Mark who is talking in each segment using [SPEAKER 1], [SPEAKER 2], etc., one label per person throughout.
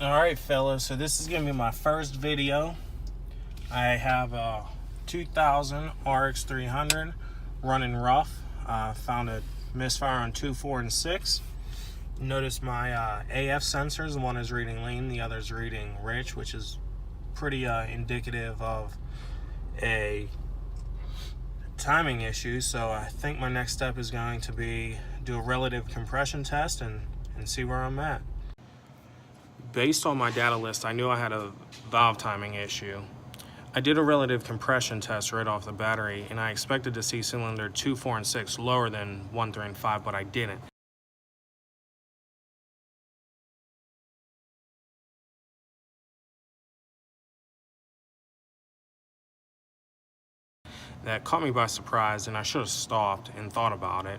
[SPEAKER 1] Alright fellas, so this is going to be my first video. I have a 2000 RX300 running rough. Found a misfire on 2, 4, and 6. Notice my AF sensors, one is reading lean, the other is reading rich, which is pretty indicative of a timing issue. So I think my next step is going to be do a relative compression test and see where I'm at. Based on my data list, I knew I had a valve timing issue. I did a relative compression test right off the battery, and I expected to see cylinder 2, 4, and 6 lower than 1, 3, and 5, but I didn't. That caught me by surprise, and I should have stopped and thought about it.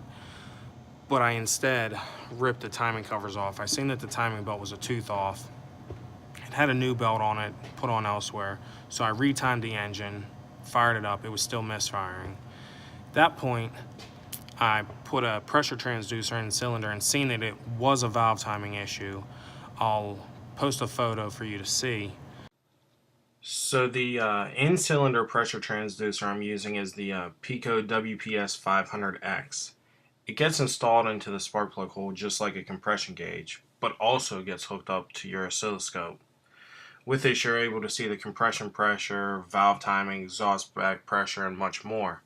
[SPEAKER 1] But I instead ripped the timing covers off. I seen that the timing belt was a tooth off. It had a new belt on it, put on elsewhere. So I retimed the engine, fired it up, it was still misfiring. At that point, I put a pressure transducer in the cylinder and seen that it was a valve timing issue. I'll post a photo for you to see. So the in-cylinder pressure transducer I'm using is the Pico WPS 500X. It gets installed into the spark plug hole just like a compression gauge, but also gets hooked up to your oscilloscope. With this, you're able to see the compression pressure, valve timing, exhaust back pressure, and much more.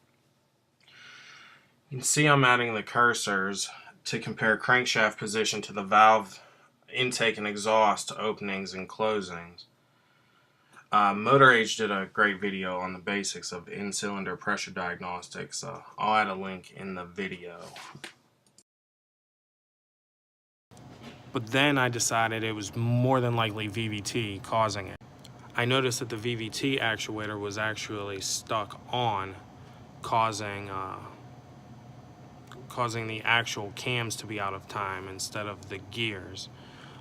[SPEAKER 1] You can see I'm adding the cursors to compare crankshaft position to the valve intake and exhaust openings and closings. Motor Age did a great video on the basics of in-cylinder pressure diagnostics. I'll add a link in the video. But then I decided it was more than likely VVT causing it. I noticed that the VVT actuator was actually stuck on, causing the actual cams to be out of time instead of the gears.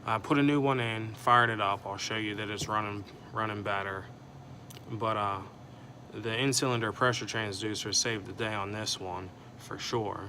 [SPEAKER 1] I put a new one in, fired it up. I'll show you that it's running better. But the in-cylinder pressure transducer saved the day on this one for sure.